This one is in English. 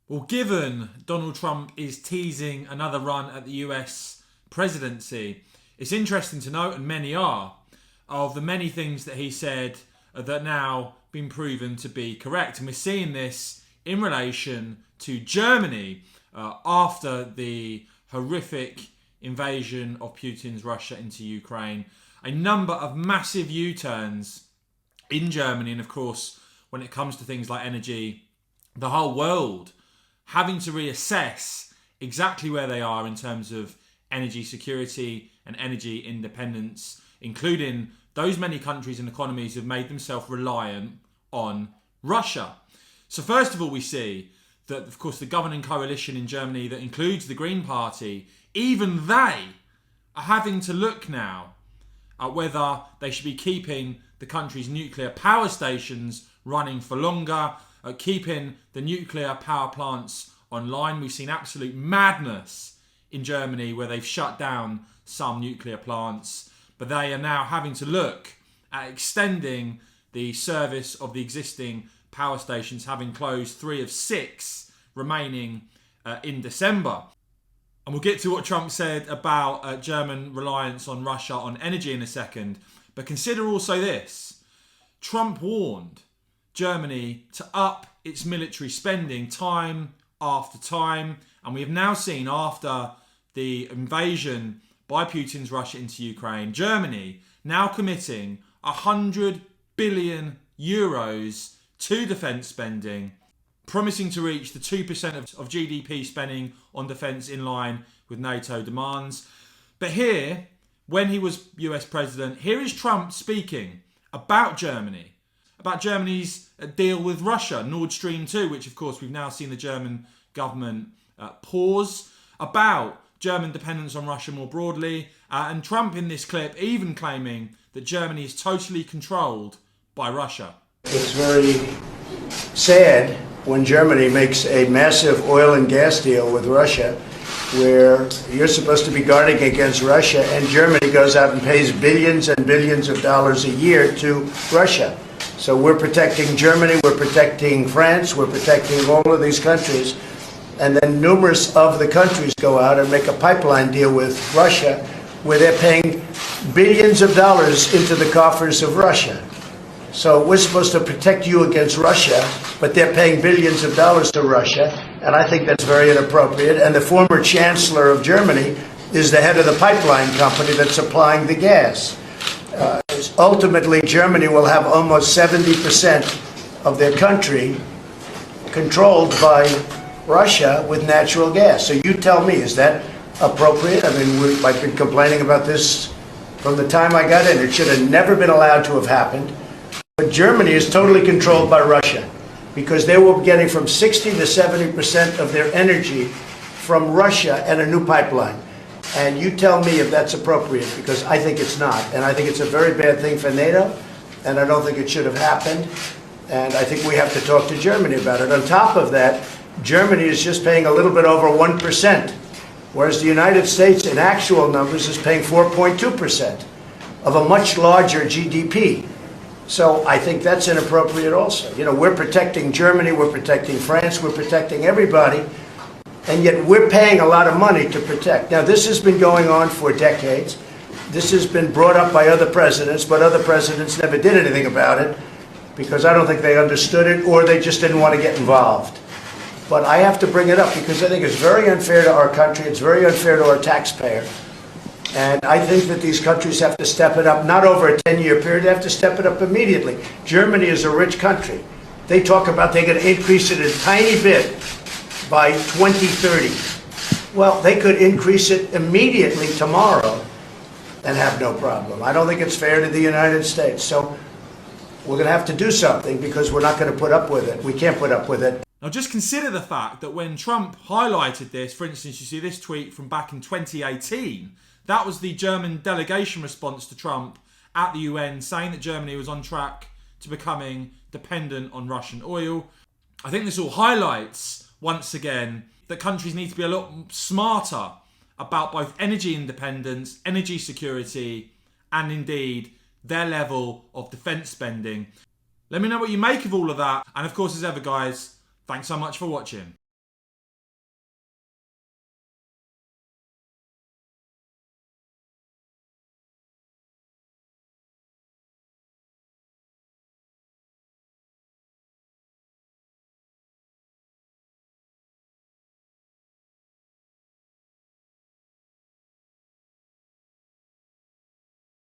Well, given Donald Trump is teasing another run at the US presidency, it's interesting to note, and many are, of the many things that he said that now been proven to be correct. And we're seeing this in relation to Germany after the horrific invasion of Putin's Russia into Ukraine. A number of massive U-turns in Germany, and of course, when it comes to things like energy, the whole world having to reassess exactly where they are in terms of energy security and energy independence, including those many countries and economies who have made themselves reliant on Russia. So first of all, we see that, of course, the governing coalition in Germany that includes the Green Party, even they are having to look now at whether they should be keeping the country's nuclear power stations running for longer, keeping the nuclear power plants online. We've seen absolute madness in Germany where they've shut down some nuclear plants, but they are now having to look at extending the service of the existing power stations, having closed 3 of 6 remaining in December. And we'll get to what Trump said about German reliance on Russia on energy in a second. But consider also this. Trump warned Germany to up its military spending time after time. And we have now seen, after the invasion by Putin's Russia into Ukraine, Germany now committing 100 billion euros to defence spending, promising to reach the 2% of GDP spending on defence in line with NATO demands. But here, when he was US president, here is Trump speaking about Germany, about Germany's deal with Russia, Nord Stream 2, which of course we've now seen the German government pause, about German dependence on Russia more broadly, and Trump in this clip even claiming that Germany is totally controlled by Russia. It's very sad when Germany makes a massive oil and gas deal with Russia, where you're supposed to be guarding against Russia, and Germany goes out and pays billions and billions of dollars a year to Russia. So we're protecting Germany, we're protecting France, we're protecting all of these countries, and then numerous of the countries go out and make a pipeline deal with Russia, where they're paying billions of dollars into the coffers of Russia. So we're supposed to protect you against Russia, but they're paying billions of dollars to Russia, and I think that's very inappropriate. And the former chancellor of Germany is the head of the pipeline company that's supplying the gas. Ultimately, Germany will have almost 70% of their country controlled by Russia with natural gas. So you tell me, is that appropriate? I mean, I've been complaining about this from the time I got in. It should have never been allowed to have happened. But Germany is totally controlled by Russia because they were getting from 60 to 70% of their energy from Russia and a new pipeline. And you tell me if that's appropriate, because I think it's not. And I think it's a very bad thing for NATO, and I don't think it should have happened. And I think we have to talk to Germany about it. On top of that, Germany is just paying a little bit over 1%, whereas the United States, in actual numbers, is paying 4.2% of a much larger GDP. So I think that's inappropriate also. You know, we're protecting Germany, we're protecting France, we're protecting everybody, and yet we're paying a lot of money to protect. Now, this has been going on for decades. This has been brought up by other presidents, but other presidents never did anything about it because I don't think they understood it or they just didn't want to get involved. But I have to bring it up because I think it's very unfair to our country, it's very unfair to our taxpayer. And I think that these countries have to step it up, not over a 10-year period, they have to step it up immediately. Germany is a rich country. They talk about they're going to increase it a tiny bit by 2030. Well, they could increase it immediately tomorrow and have no problem. I don't think it's fair to the United States. So we're going to have to do something because we're not going to put up with it. We can't put up with it. Now just consider the fact that when Trump highlighted this, for instance, you see this tweet from back in 2018, that was the German delegation response to Trump at the UN saying that Germany was on track to becoming dependent on Russian oil. I think this all highlights, once again, that countries need to be a lot smarter about both energy independence, energy security, and indeed their level of defence spending. Let me know what you make of all of that. And of course, as ever, guys, thanks so much for watching.